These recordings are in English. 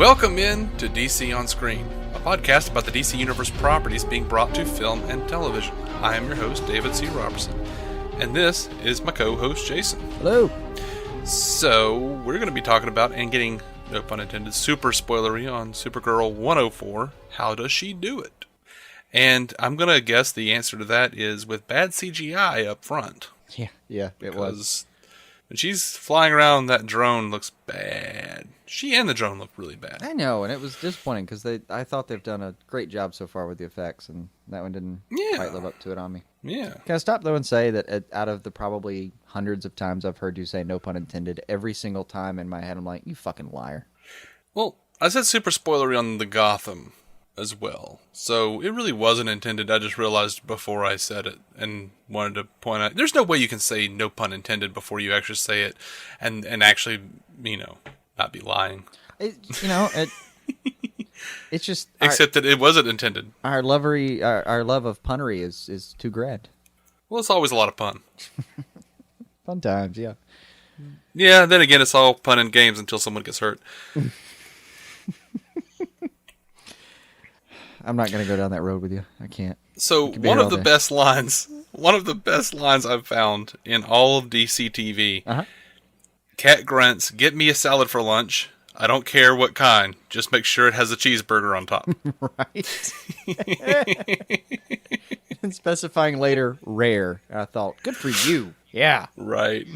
Welcome in to DC On Screen, a podcast about the DC Universe properties being brought to film and television. I am your host, David C. Robertson, and this is my co-host, Jason. Hello. So, we're going to be talking about, and getting, no pun intended, super spoilery on Supergirl 104, How Does She Do It? And I'm going to guess the answer to that is with bad CGI up front. Yeah, it was. When she's flying around, that drone looks bad. She and the drone look really bad. I know, and it was disappointing because I thought they've done a great job so far with the effects, and that one didn't quite live up to it on me. Yeah. Can I stop, though, and say that out of the probably hundreds of times I've heard you say no pun intended, every single time in my head I'm like, you fucking liar. Well, I said super spoilery on the Gotham as well, so it really wasn't intended. I just realized before I said it and wanted to point out there's no way you can say no pun intended before you actually say it and actually, not be lying. It's just except that it wasn't intended. Our love of punnery is too grand. Well, it's always a lot of fun. Fun times, yeah. Yeah, then again, it's all fun and games until someone gets hurt. I'm not going to go down that road with you. I can't. So one of the best lines I've found in all of DC TV, Cat grunts, "Get me a salad for lunch. I don't care what kind. Just make sure it has a cheeseburger on top." Right. And specifying later, rare. I thought, good for you. Yeah. Right.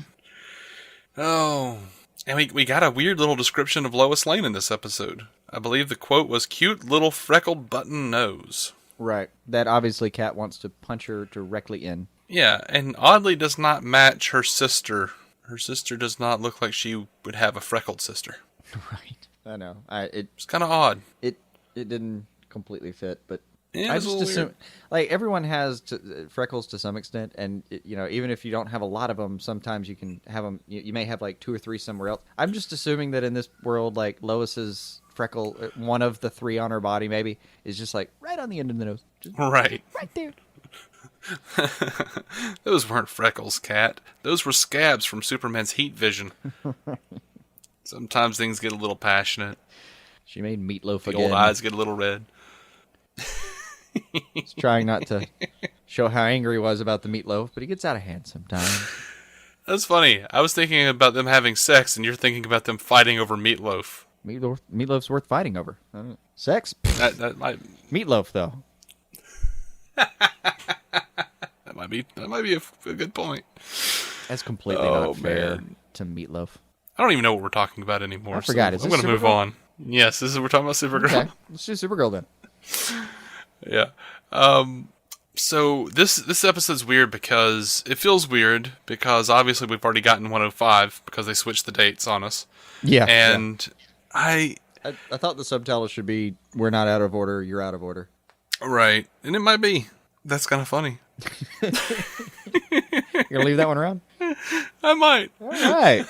Oh. And we got a weird little description of Lois Lane in this episode. I believe the quote was, "Cute little freckled button nose." Right. That obviously Cat wants to punch her directly in. Yeah, and oddly does not match her sister. Her sister does not look like she would have a freckled sister. Right. I know. It's kind of odd. It didn't completely fit, but yeah, I just assume, like, everyone has freckles to some extent, and even if you don't have a lot of them, sometimes you can have them. You may have like 2 or 3 somewhere else. I'm just assuming that in this world, like, Lois's freckle, one of the 3 on her body, maybe, is just like right on the end of the nose, just right there. Those weren't freckles, Cat. Those were scabs from Superman's heat vision. Sometimes things get a little passionate. She made meatloaf the again. Old eyes get a little red. He's trying not to show how angry he was about the meatloaf, but he gets out of hand sometimes. That's funny. I was thinking about them having sex, and you're thinking about them fighting over meatloaf. Meatloaf's worth fighting over. Sex? That might... Meatloaf, though. That might be a good point. That's completely not fair to Meatloaf. I don't even know what we're talking about anymore. I forgot. So I'm going to move on. Yes, we're talking about Supergirl. Okay, let's do Supergirl then. Yeah. So this episode's weird because it feels weird because obviously we've already gotten 105 because they switched the dates on us. Yeah. And I thought the subtitle should be "We're not out of order, you're out of order." Right. And it might be. That's kind of funny. You're gonna leave that one around? I might. All right.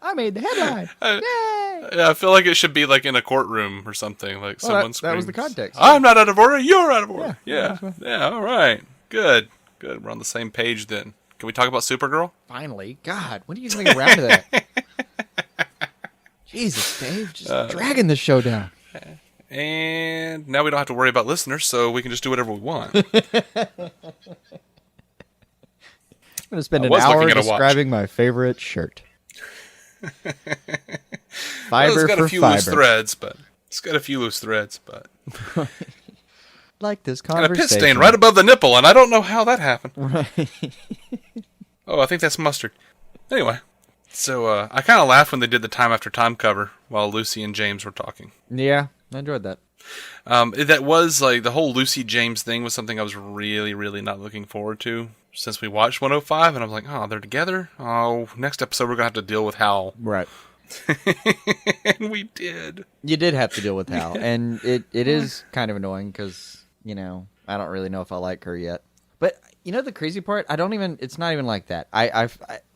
I made the headline. Yay! Yeah, I feel like it should be like in a courtroom or something. Like someone screams. That was the context. I'm not out of order. You're out of order. Yeah. Yeah. All right. Good. We're on the same page then. Can we talk about Supergirl? Finally. God, when are you going to get around to that? Jesus, Dave. Just dragging this show down. And now we don't have to worry about listeners, so we can just do whatever we want. I'm going to spend an hour describing my favorite shirt. Fiber it's got for a few fiber. Loose threads, but it's got a few loose threads, but like this conversation. And a pit stain right above the nipple, and I don't know how that happened. Right. Oh, I think that's mustard. Anyway, so I kind of laughed when they did the time after time cover while Lucy and James were talking. Yeah, I enjoyed that. That was like the whole Lucy James thing was something I was really, really not looking forward to since we watched 105, and I was like, oh, they're together? Oh, next episode we're going to have to deal with Hal. Right. And we did. You did have to deal with Hal, and it is kind of annoying because, I don't really know if I like her yet. But, the crazy part, it's not even like that.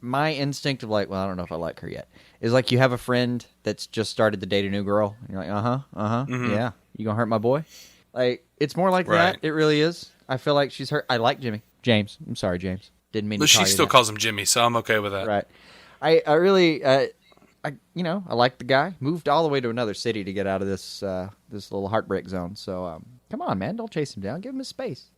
My instinct of like, well, I don't know if I like her yet, is like you have a friend that's just started to date a new girl, and you're like, mm-hmm. Yeah, you gonna hurt my boy? Like, it's more like right. that, it really is. I feel like she's hurt. I like James. I'm sorry, James. Didn't mean to call you She still that. calls him Jimmy, so I'm okay with that. Right. I really, I like the guy. Moved all the way to another city to get out of this little heartbreak zone. So come on, man, don't chase him down. Give him his space.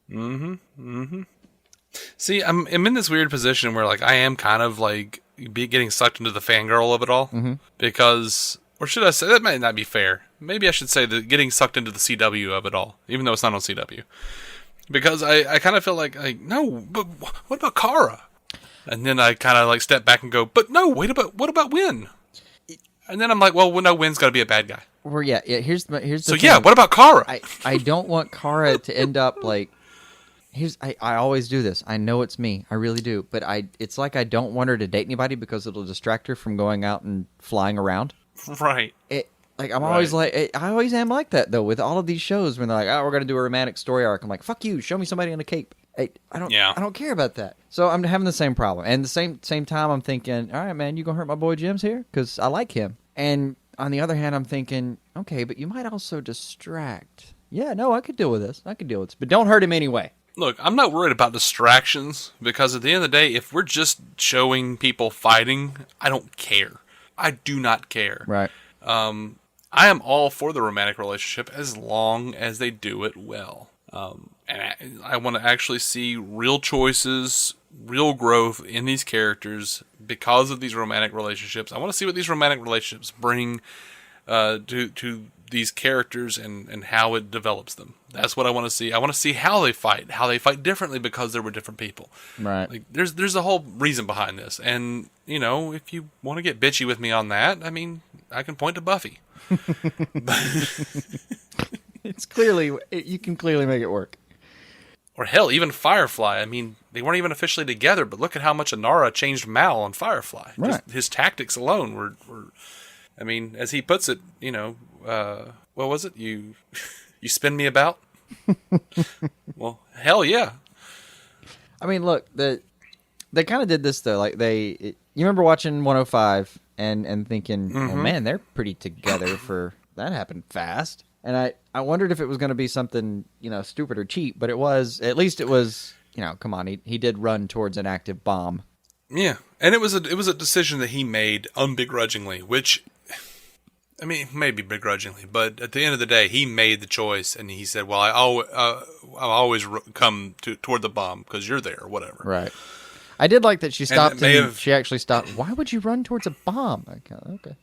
See, I'm in this weird position where like I am kind of like getting sucked into the fangirl of it all because, or should I say that might not be fair. Maybe I should say that getting sucked into the CW of it all, even though it's not on CW, because I kind of feel like no, but what about Kara? And then I kind of like step back and go, but no, what about Winn? And then I'm like, well, no, Winn's got to be a bad guy. Well, yeah. Here's the so thing. Yeah. What about Kara? I don't want Kara to end up like. I always do this. I know it's me. I really do. But it's like I don't want her to date anybody because it'll distract her from going out and flying around. Right. Always like, I always am like that though with all of these shows when they're like, oh, we're gonna do a romantic story arc. I'm like, fuck you. Show me somebody in a cape. I don't care about that. So I'm having the same problem. And the same time, I'm thinking, all right, man, you gonna hurt my boy Jim's here because I like him. And on the other hand, I'm thinking, okay, but you might also distract. Yeah, no, I could deal with this. But don't hurt him anyway. Look, I'm not worried about distractions because at the end of the day, if we're just showing people fighting, I don't care. I do not care. Right. I am all for the romantic relationship as long as they do it well. And I want to actually see real choices, real growth in these characters because of these romantic relationships. I want to see what these romantic relationships bring to these characters and how it develops them. That's what I want to see. I want to see how they fight differently because there were different people. Right. Like there's a whole reason behind this. And, if you want to get bitchy with me on that, I mean, I can point to Buffy. You can clearly make it work. Or hell, even Firefly. I mean, they weren't even officially together, but look at how much Inara changed Mal on Firefly. Right. Just his tactics alone were I mean, as he puts it, what was it? You spin me about? Well, hell yeah. I mean, look, they kind of did this though. Like you remember watching 105 and thinking, oh man, they're pretty together for that happened fast. And I wondered if it was going to be something, stupid or cheap, but at least it was, come on, he did run towards an active bomb. Yeah. And it was a decision that he made unbegrudgingly, which, I mean, maybe begrudgingly, but at the end of the day, he made the choice and he said, well, I'll always come toward the bomb because you're there or whatever. Right. I did like that she stopped she actually stopped. Why would you run towards a bomb? Okay.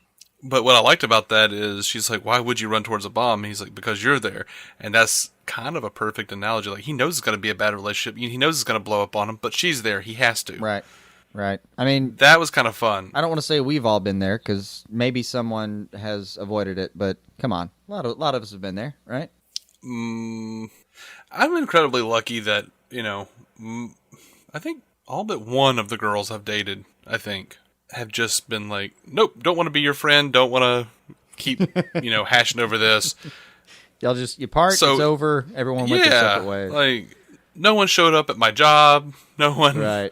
But what I liked about that is she's like, why would you run towards a bomb? And he's like, because you're there. And that's kind of a perfect analogy. Like, he knows it's going to be a bad relationship. He knows it's going to blow up on him, but she's there. He has to. Right. I mean, that was kind of fun. I don't want to say we've all been there because maybe someone has avoided it, but come on. A lot of us have been there, right? I'm incredibly lucky that, I think all but one of the girls I've dated, have just been like, nope, don't want to be your friend, don't want to keep, hashing over this. You part, it's over, everyone went their separate ways. Like, no one showed up at my job, no one... Right.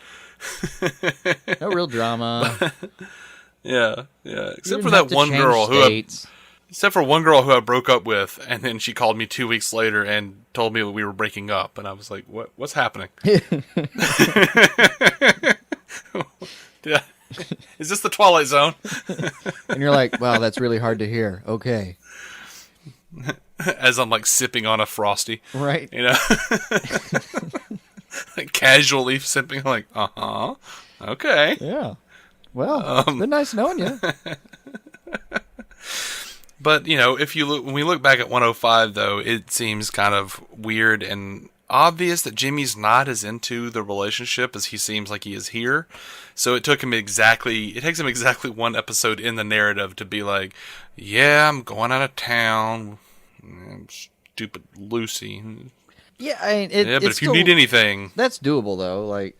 No real drama. Yeah. Except for that one girl except for one girl who I broke up with, and then she called me 2 weeks later and told me that we were breaking up, and I was like, what's happening? Yeah. Is this the Twilight Zone? And you're like, wow, that's really hard to hear. Okay. As I'm like sipping on a Frosty. Right. Like casually sipping, like, okay. Yeah. Well, it's been nice knowing you. But, when we look back at 105, though, it seems kind of weird and obvious that Jimmy's not as into the relationship as he seems like he is here. So it takes him exactly one episode in the narrative to be like, yeah, I'm going out of town. Stupid Lucy. Yeah, I mean, but if you need anything, that's doable though. Like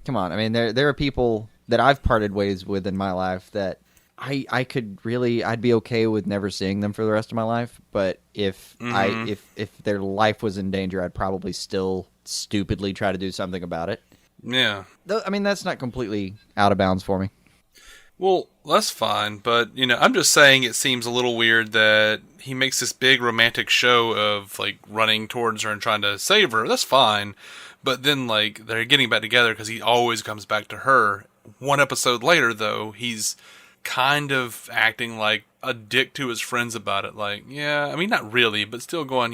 come on. I mean, there are people that I've parted ways with in my life that I'd be okay with never seeing them for the rest of my life. But if their life was in danger, I'd probably still stupidly try to do something about it. Yeah. I mean, that's not completely out of bounds for me. Well, that's fine, but, I'm just saying it seems a little weird that he makes this big romantic show of, like, running towards her and trying to save her. That's fine, but then, like, they're getting back together because he always comes back to her. One episode later, though, he's kind of acting like a dick to his friends about it. Like, yeah, I mean, not really, but still going,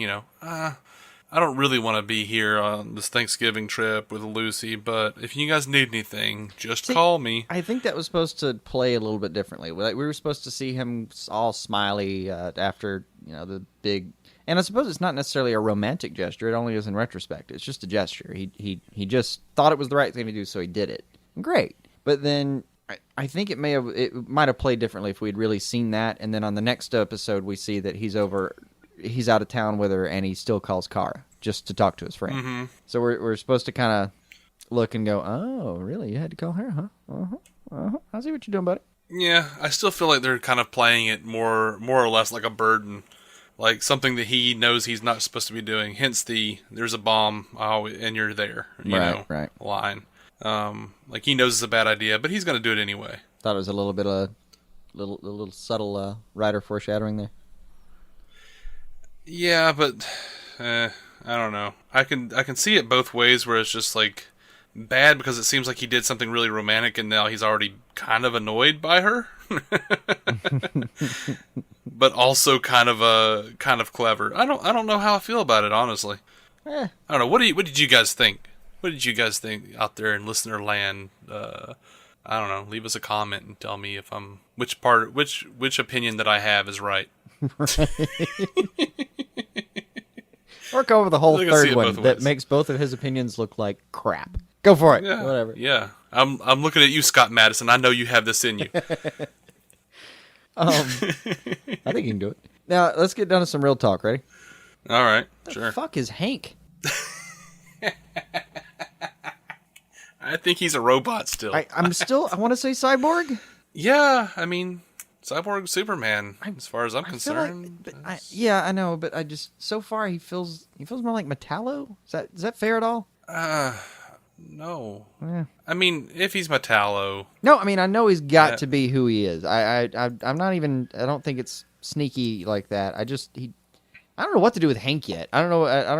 I don't really want to be here on this Thanksgiving trip with Lucy, but if you guys need anything, just call me. I think that was supposed to play a little bit differently. Like, we were supposed to see him all smiley after, the big... And I suppose it's not necessarily a romantic gesture. It only is in retrospect. It's just a gesture. He just thought it was the right thing to do, so he did it. Great. But then I think it might have played differently if we'd really seen that, and then on the next episode we see that he's out of town with her, and he still calls Kara just to talk to his friend. Mm-hmm. So we're supposed to kind of look and go, oh, really? You had to call her, huh? I see what you're doing, buddy. Yeah, I still feel like they're kind of playing it more or less like a burden, like something that he knows he's not supposed to be doing. Hence there's a bomb, and you're there, right. line. Like he knows it's a bad idea, but he's going to do it anyway. Thought it was a little bit of little subtle writer foreshadowing there. Yeah, but I don't know. I can see it both ways, where it's just like bad because it seems like he did something really romantic, and now he's already kind of annoyed by her, but also kind of clever. I don't know how I feel about it, honestly. I don't know. What did you guys think? What did you guys think out there in listener land? I don't know. Leave us a comment and tell me if which opinion that I have is right. Or go over the whole third one that makes both of his opinions look like crap. Go for it. Yeah, whatever. Yeah. I'm looking at you, Scott Madison. I know you have this in you. I think you can do it. Now, let's get down to some real talk. Ready? All right. What Sure. the fuck is Hank? I think he's a robot still. I want to say cyborg. Yeah, I mean, Cyborg Superman, as far as I'm concerned. I know, but I just, so far he feels more like Metallo. Is that fair at all? No. Yeah. I mean, if he's Metallo. No, I mean, I know he's got to be who he is. I'm not even, I don't think it's sneaky like that. I don't know what to do with Hank yet. I don't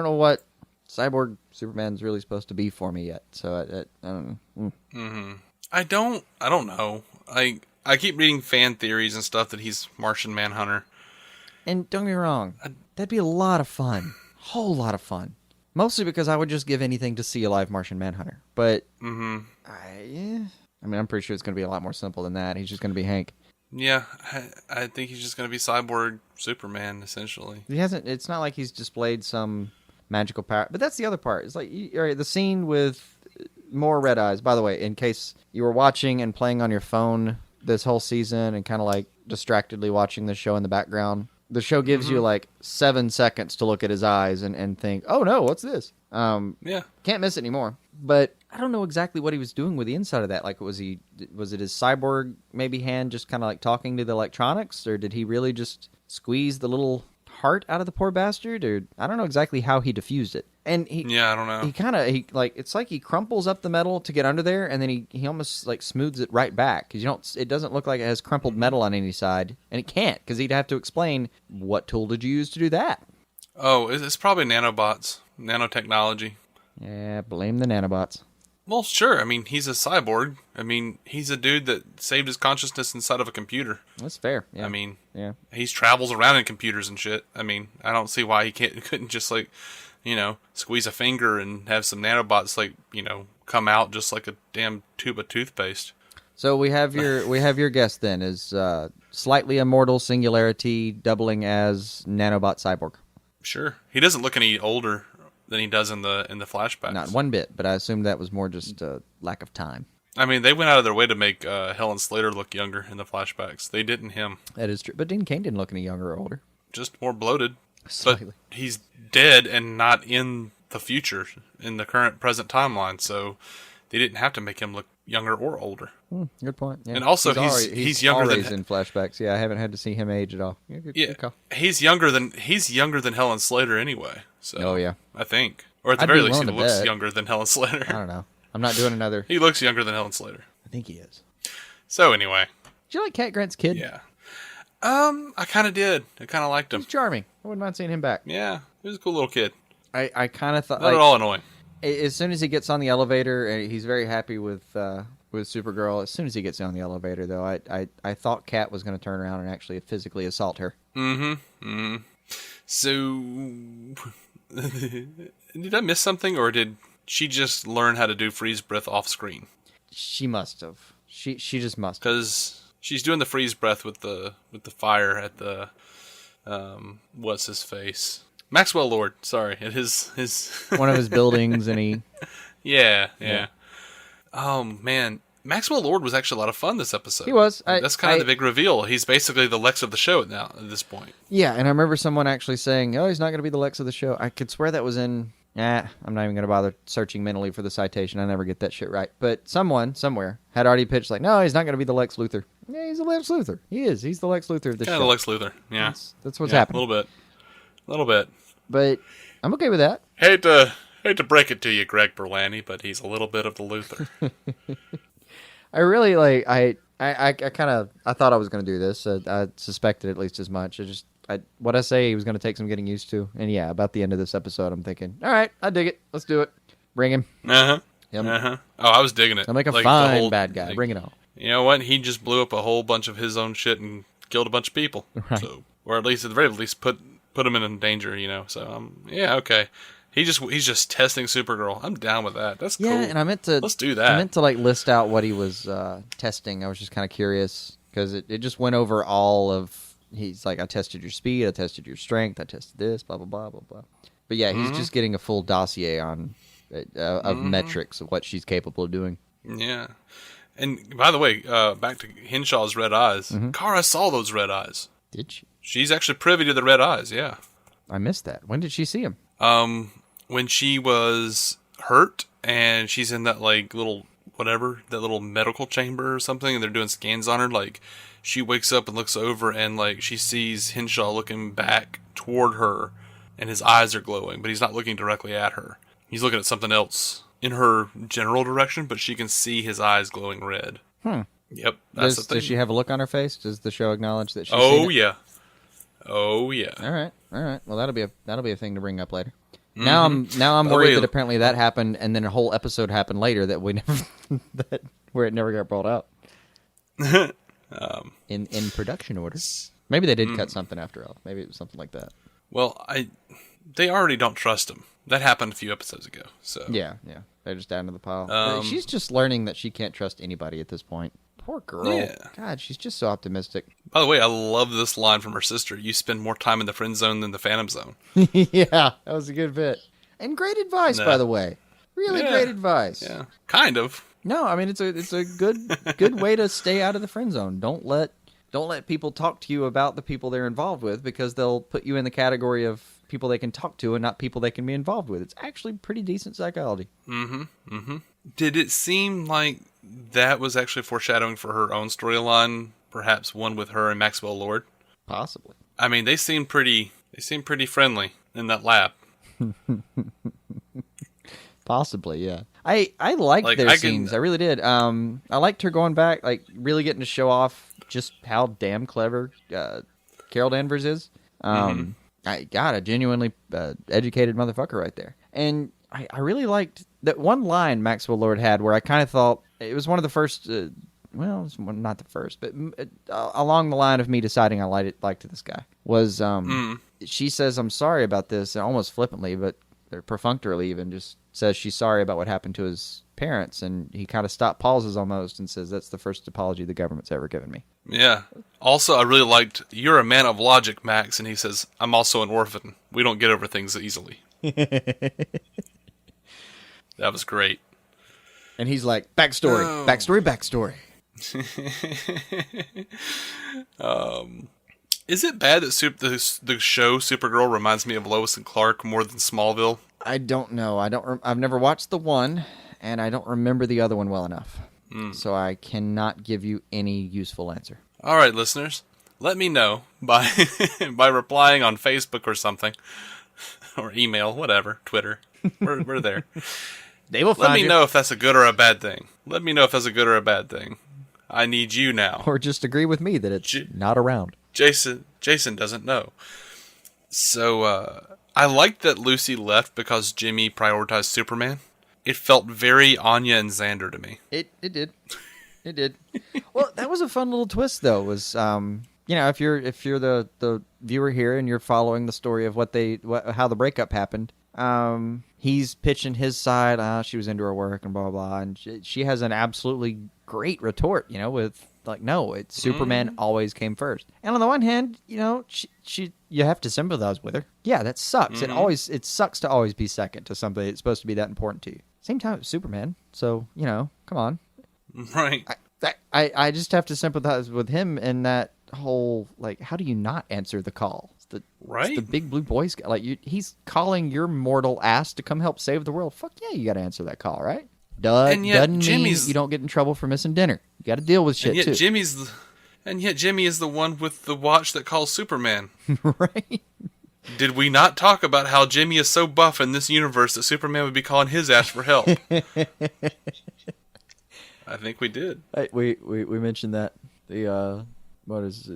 know what Cyborg Superman's really supposed to be for me yet. So I don't know. Mm-hmm. I don't know. I keep reading fan theories and stuff that he's Martian Manhunter. And don't get me wrong, that'd be a lot of fun. Whole lot of fun. Mostly because I would just give anything to see a live Martian Manhunter. But I mean, I'm pretty sure it's going to be a lot more simple than that. He's just going to be Hank. Yeah, I think he's just going to be Cyborg Superman, essentially. It's not like he's displayed some magical power. But that's the other part. It's like, all right, the scene with more red eyes. By the way, in case you were watching and playing on your phone this whole season and kind of like distractedly watching the show in the background, the show gives you like 7 seconds to look at his eyes and think, oh no, what's this? Yeah. Can't miss it anymore. But I don't know exactly what he was doing with the inside of that. Like, was it his cyborg maybe hand just kind of like talking to the electronics, or did he really just squeeze the little heart out of the poor bastard? Or I don't know exactly how he diffused it. And I don't know. It's like he crumples up the metal to get under there, and then he almost like smooths it right back, because it doesn't look like it has crumpled metal on any side, and it can't, because he'd have to explain, what tool did you use to do that? Oh, it's probably nanobots, nanotechnology. Yeah, blame the nanobots. Well, sure. I mean, he's a cyborg. I mean, he's a dude that saved his consciousness inside of a computer. That's fair. Yeah. I mean, yeah, he travels around in computers and shit. I mean, I don't see why he couldn't just like, squeeze a finger and have some nanobots like, come out just like a damn tube of toothpaste. So we have your guess then is slightly immortal singularity doubling as nanobot cyborg. Sure. He doesn't look any older than he does in the flashbacks. Not one bit, but I assume that was more just a lack of time. I mean, they went out of their way to make Helen Slater look younger in the flashbacks. They didn't him. That is true. But Dean Cain didn't look any younger or older. Just more bloated. Slightly. But he's dead and not in the future, in the present timeline, so they didn't have to make him look younger or older. Good point. Yeah. And also, he's younger than in flashbacks. Yeah, I haven't had to see him age at all. Yeah, good call. He's younger than Helen Slater anyway. So oh yeah, I think, or at the very least, he looks younger than Helen Slater. I don't know. I'm not doing another. He looks younger than Helen Slater. I think he is. So anyway, did you like Cat Grant's kid? Yeah. I kind of did. I kind of liked him. He's charming. I wouldn't mind seeing him back. Yeah, he was a cool little kid. I kind of thought not at all annoying. As soon as he gets on the elevator, he's very happy with with Supergirl. As soon as he gets down the elevator, though, I thought Kat was going to turn around and actually physically assault her. So, did I miss something, or did she just learn how to do freeze breath off screen? She must have. She just must have. Because she's doing the freeze breath with the fire at the what's his face? Maxwell Lord. Sorry, at his one of his buildings, and he. Yeah. Oh man, Maxwell Lord was actually a lot of fun this episode. He was. That's kind of the big reveal. He's basically the Lex of the show now at this point. Yeah, and I remember someone actually saying, "Oh, he's not going to be the Lex of the show." I could swear that was in. I'm not even going to bother searching mentally for the citation. I never get that shit right. But someone, somewhere, had already pitched like, no, he's not going to be the Lex Luthor. Yeah, he's the Lex Luthor. He is. He's the Lex Luthor of this show. Kind of Lex Luthor, yeah. That's what's happening. A little bit. But I'm okay with that. Hate to break it to you, Greg Berlanti, but he's a little bit of the Luthor. I really, I thought I was going to do this. I suspected at least as much. What I say he was going to take some getting used to. And yeah, about the end of this episode, I'm thinking, all right, I dig it. Let's do it. Bring him. Yep. Oh, I was digging it. I'll make a fine bad guy. Bring it on. You know what? He just blew up a whole bunch of his own shit and killed a bunch of people. Right. So, or at least, at the very least, put him in danger, So, yeah, okay. He's just testing Supergirl. I'm down with that. That's cool. Yeah, and I meant to... Let's do that. I meant to, list out what he was testing. I was just kind of curious, because it just went over all of... He's like, I tested your speed, I tested your strength, I tested this, blah, blah, blah, blah, blah. But yeah, he's just getting a full dossier on of metrics of what she's capable of doing. Yeah. And by the way, back to Henshaw's red eyes. Kara saw those red eyes. Did she? She's actually privy to the red eyes, yeah. I missed that. When did she see him? When she was hurt and she's in that little whatever, that little medical chamber or something, and they're doing scans on her, she wakes up and looks over and she sees Henshaw looking back toward her and his eyes are glowing, but he's not looking directly at her. He's looking at something else in her general direction, but she can see his eyes glowing red. Yep. That's the thing. Does she have a look on her face? Does the show acknowledge that she's Oh, seen it? yeah. Oh, yeah. All right. Well, that'll be a thing to bring up later. Now I'm worried that apparently that happened, and then a whole episode happened later that we never where it never got brought up. In production order. Maybe they did cut something after all. Maybe it was something like that. Well, they already don't trust him. That happened a few episodes ago. So yeah, they're just down to the pile. She's just learning that she can't trust anybody at this point. Poor girl. Yeah. God, she's just so optimistic. By the way, I love this line from her sister. You spend more time in the friend zone than the phantom zone. Yeah, that was a good bit. And great advice, by the way. Really great advice. Yeah, kind of. No, I mean it's a good way to stay out of the friend zone. Don't let people talk to you about the people they're involved with, because they'll put you in the category of people they can talk to and not people they can be involved with. It's actually pretty decent psychology. Did it seem like that was actually foreshadowing for her own storyline, perhaps one with her and Maxwell Lord? Possibly. I mean, they seem pretty friendly in that lab. Possibly, yeah. I liked their scenes. I really did. I liked her going back, really getting to show off just how damn clever Carol Danvers is. A genuinely educated motherfucker right there. And I really liked that one line Maxwell Lord had where I kind of thought it was one of the first. Well, it's not the first, but along the line of me deciding I liked this guy was she says, "I'm sorry about this," almost flippantly, but perfunctorily even, just says she's sorry about what happened to his parents, and he kind of pauses almost and says, "That's the first apology the government's ever given me." Yeah. Also, I really liked, "You're a man of logic, Max," and he says, "I'm also an orphan. We don't get over things easily." That was great. And he's like, backstory. Is it bad that the show Supergirl reminds me of Lois and Clark more than Smallville? I don't know. I've never watched the one, and I don't remember the other one well enough. So I cannot give you any useful answer. All right, listeners, let me know by by replying on Facebook or something, or email, whatever, Twitter. We're there. They will find Let me know if that's a good or a bad thing. I need you now. Or just agree with me that it's not around. Jason doesn't know. So, I liked that Lucy left because Jimmy prioritized Superman. It felt very Anya and Xander to me. It did. It did. Well, that was a fun little twist, though. Was if you're the viewer here and you're following the story of how the breakup happened, he's pitching his side. She was into her work and blah blah blah, and she has an absolutely great retort. With like, no, it's Superman always came first. And on the one hand, she you have to sympathize with her. Yeah, that sucks. It sucks to always be second to somebody that's supposed to be that important to you. Same time, it's Superman. So come on. Right. I just have to sympathize with him in that whole, like, how do you not answer the call? It's the big blue boy scout. Like, he's calling your mortal ass to come help save the world. Fuck yeah, you got to answer that call, right? Doesn't mean you don't get in trouble for missing dinner. You got to deal with shit, too. Yet Jimmy is the one with the watch that calls Superman. Right. Did we not talk about how Jimmy is so buff in this universe that Superman would be calling his ass for help? I think we did. We mentioned that. What is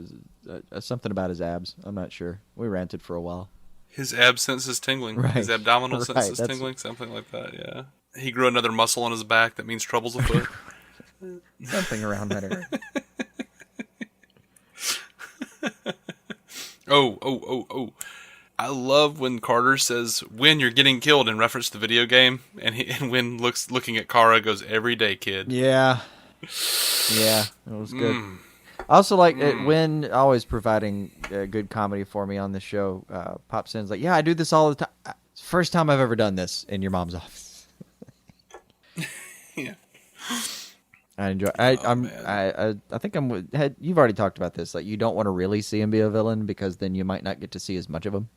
something about his abs? I'm not sure. We ranted for a while. His ab sense is tingling. Right. His abdominal sense is tingling. Something like that, yeah. He grew another muscle on his back. That means trouble's afoot. Something around that area. Oh. I love when Carter says, "Winn, you're getting killed," in reference to the video game. And Winn looking at Kara, goes, "Every day, kid." Yeah. Yeah, it was good. I also like Winn always providing good comedy for me on the show. Pops in's like, "Yeah, I do this all the time. It's the first time I've ever done this in your mom's office." Yeah. I enjoy. I think you've already talked about this. Like, you don't want to really see him be a villain because then you might not get to see as much of him.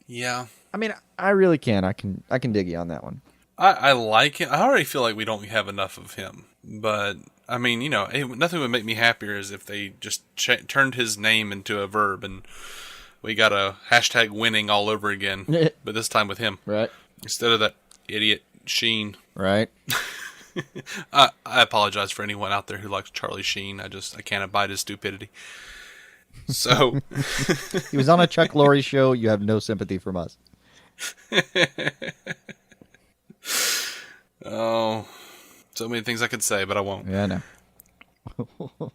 Yeah. I mean, I really can. I can dig you on that one. I like it. I already feel like we don't have enough of him. But, I mean, nothing would make me happier is if they just turned his name into a verb and we got a hashtag winning all over again. But this time with him. Right. Instead of that idiot Sheen. Right. I apologize for anyone out there who likes Charlie Sheen. I can't abide his stupidity. So he was on a Chuck Lorre show. You have no sympathy from us. Oh, so many things I could say, but I won't. Yeah, I know.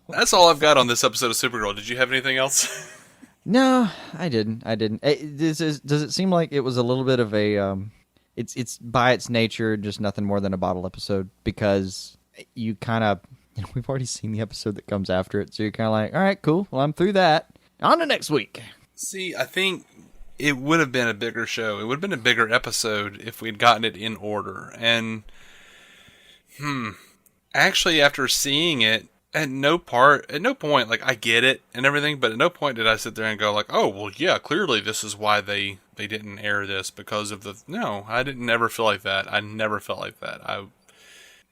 That's all I've got on this episode of Supergirl. Did you have anything else? No, I didn't. Does it seem like it was a little bit of a It's by its nature just nothing more than a bottle episode, because you kind of, we've already seen the episode that comes after it, so you're kind of like, all right, cool, well, I'm through that. On to next week. See, I think it would have been a bigger show. It would have been a bigger episode if we'd gotten it in order. And, actually, after seeing it, at no point, like, I get it and everything, but at no point did I sit there and go like, oh, well, yeah, clearly this is why they didn't air this, because of no, I didn't ever feel like that. I never felt like that.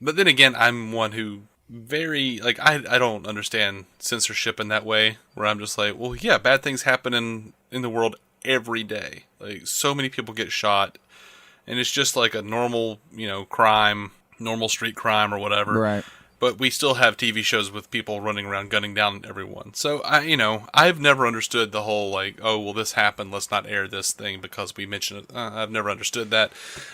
But then again, I'm one who I don't understand censorship in that way, where I'm just like, well, yeah, bad things happen in the world every day. Like, so many people get shot, and it's just like a normal, crime, normal street crime or whatever. Right. But we still have TV shows with people running around gunning down everyone. So, I've never understood the whole, like, oh, well, this happened, let's not air this thing because we mentioned it. I've never understood that.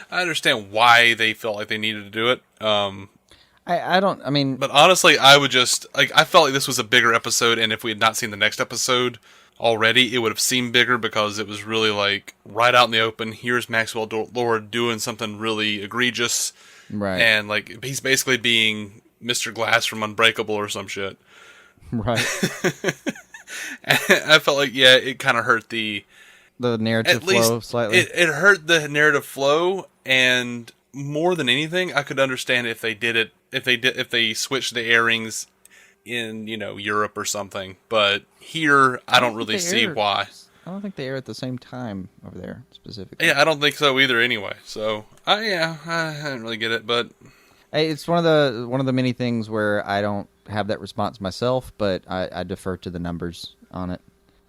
I understand why they felt like they needed to do it. But honestly, I would just, I felt like this was a bigger episode, and if we had not seen the next episode already, it would have seemed bigger, because it was really, like, right out in the open. Here's Maxwell Lord doing something really egregious. Right. And, like, he's basically being Mr. Glass from Unbreakable or some shit. Right. I felt like, yeah, it kind of hurt the narrative flow slightly. It hurt the narrative flow, and more than anything, I could understand if they did it, if they switched the airings in, Europe or something. But here, I don't really see why. I don't think they air at the same time over there, specifically. Yeah, I don't think so either anyway. So, I didn't really get it, but hey, it's one of the many things where I don't have that response myself, but I defer to the numbers on it.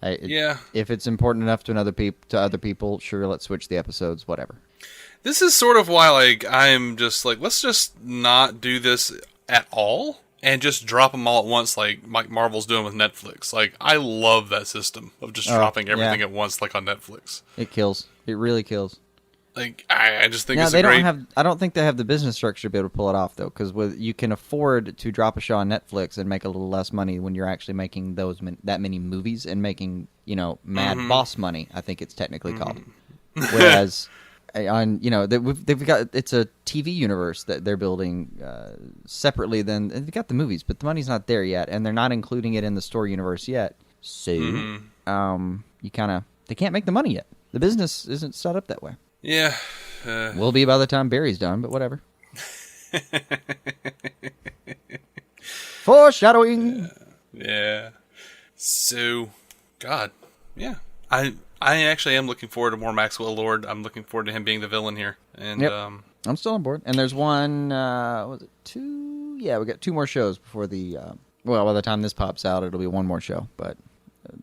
If it's important enough to other people, sure, let's switch the episodes, whatever. This is sort of why, like, I'm just like, let's just not do this at all and just drop them all at once, like Marvel's doing with Netflix. Like, I love that system of just dropping everything at once, like on Netflix. It kills. It really kills. Like, I just think Now it's they a great. don't have. I don't think they have the business structure to be able to pull it off though, because you can afford to drop a show on Netflix and make a little less money when you're actually making that many movies and making mad boss money. I think it's technically called. Whereas on they've got it's a TV universe that they're building separately. Then they've got the movies, but the money's not there yet, and they're not including it in the store universe yet. So you kind of they can't make the money yet. The business isn't set up that way. Yeah. Will be by the time Barry's done, but whatever. Foreshadowing. Yeah. So, God, yeah. I actually am looking forward to more Maxwell Lord. I'm looking forward to him being the villain here. And yep. I'm still on board. And there's one, was it 2? Yeah, we got 2 more shows before the, by the time this pops out, it'll be 1 more show. But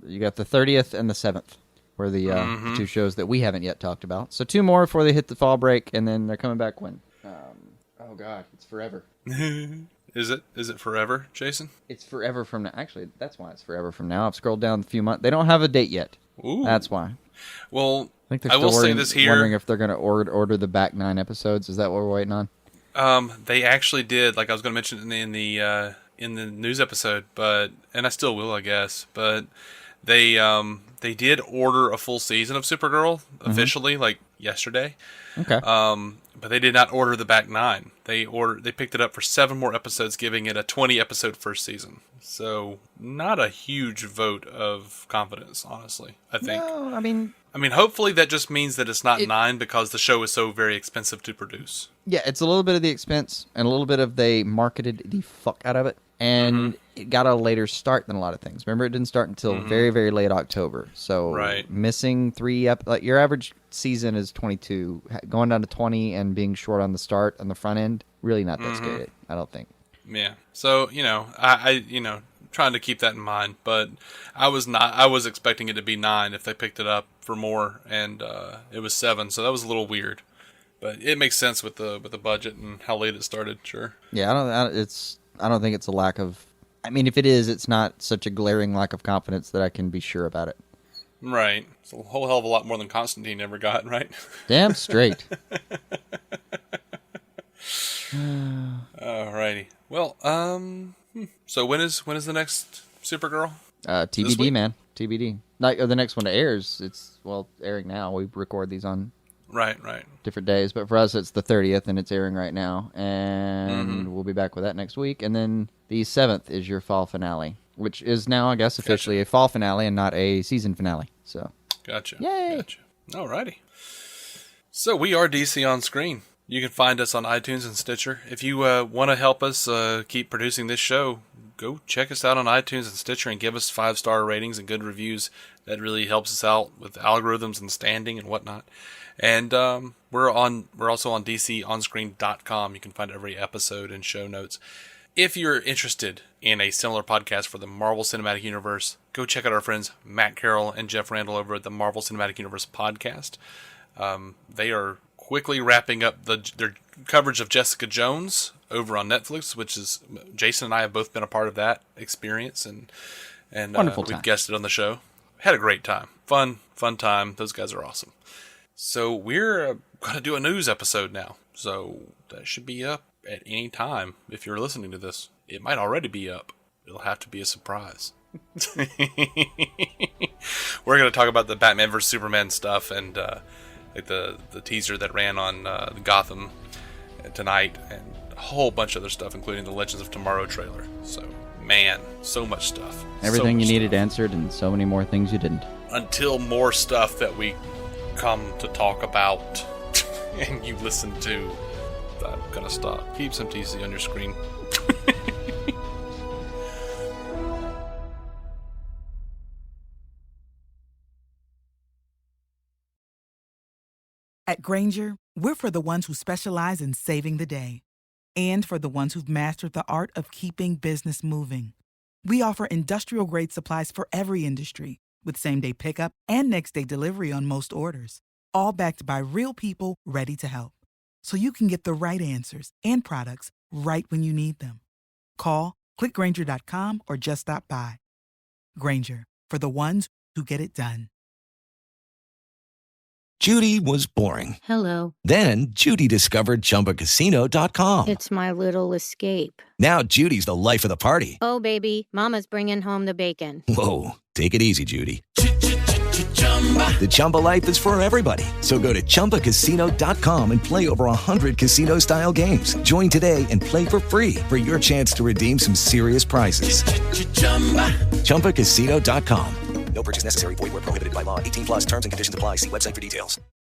you got the 30th and the 7th. Were the 2 shows that we haven't yet talked about. So 2 more before they hit the fall break, and then they're coming back when? Oh, God, it's forever. Is it forever, Jason? It's forever from now. Actually, that's why it's forever from now. I've scrolled down a few months. They don't have a date yet. Ooh. That's why. Well, I think they're I still will say this here. wondering if they're going to order the back 9 episodes. Is that what we're waiting on? They actually did, like I was going to mention in the news episode, and I still will, I guess, but they did order a full season of Supergirl officially, like yesterday. Okay. But they did not order the back 9. They picked it up for 7 more episodes, giving it a 20 episode first season. So not a huge vote of confidence, honestly. I think. No, I mean, hopefully that just means that it's not 9 because the show is so very expensive to produce. Yeah, it's a little bit of the expense and a little bit of they marketed the fuck out of it. And it got a later start than a lot of things. Remember, it didn't start until very, very late October. So missing 3 your average season is 22. Going down to 20 and being short on the start on the front end, really not that scary, I don't think. Yeah. So, I trying to keep that in mind, but I was expecting it to be 9 if they picked it up for more, and it was 7, so that was a little weird. But it makes sense with the budget and how late it started, sure. Yeah, I don't think it's a lack of... I mean, if it is, it's not such a glaring lack of confidence that I can be sure about it. Right. It's a whole hell of a lot more than Constantine ever got, right? Damn straight. Alrighty. Well, so when is the next Supergirl? TBD, man. TBD. The next one that airs, it's, airing now. We record these on... Right. Different days, but for us it's the 30th and it's airing right now, and we'll be back with that next week. And then the 7th is your fall finale, which is now, I guess, officially a fall finale and not a season finale. So, gotcha. Yay! Gotcha. Alrighty. So we are DC on Screen. You can find us on iTunes and Stitcher. If you want to help us keep producing this show, go check us out on iTunes and Stitcher and give us 5-star ratings and good reviews. That really helps us out with algorithms and standing and whatnot. And we're also on DCOnScreen.com. You can find every episode and show notes. If you're interested in a similar podcast for the Marvel Cinematic Universe, go check out our friends Matt Carroll and Jeff Randall over at the Marvel Cinematic Universe podcast. They are quickly wrapping up their coverage of Jessica Jones over on Netflix, which is Jason and I have both been a part of that experience, and we've guested on the show. Had a great time, fun time. Those guys are awesome. So we're going to do a news episode now. So that should be up at any time. If you're listening to this, it might already be up. It'll have to be a surprise. We're going to talk about the Batman vs. Superman stuff and like the teaser that ran on Gotham tonight, and a whole bunch of other stuff, including the Legends of Tomorrow trailer. So, man, so much stuff. Everything you needed answered, and so many more things you didn't. Until more stuff that we come to talk about and you listen to. I'm gonna stop. Keep some TC on your screen. At Grainger, we're for the ones who specialize in saving the day, and for the ones who've mastered the art of keeping business moving. We offer industrial-grade supplies for every industry, with same-day pickup and next-day delivery on most orders, all backed by real people ready to help. So you can get the right answers and products right when you need them. Call, click Grainger.com, or just stop by. Grainger, for the ones who get it done. Judy was boring. Hello. Then Judy discovered ChumbaCasino.com. It's my little escape. Now Judy's the life of the party. Oh, baby, mama's bringing home the bacon. Whoa, take it easy, Judy. The Chumba life is for everybody. So go to ChumbaCasino.com and play over 100 casino-style games. Join today and play for free for your chance to redeem some serious prizes. ChumbaCasino.com. No purchase necessary. Void where prohibited by law. 18+ terms and conditions apply. See website for details.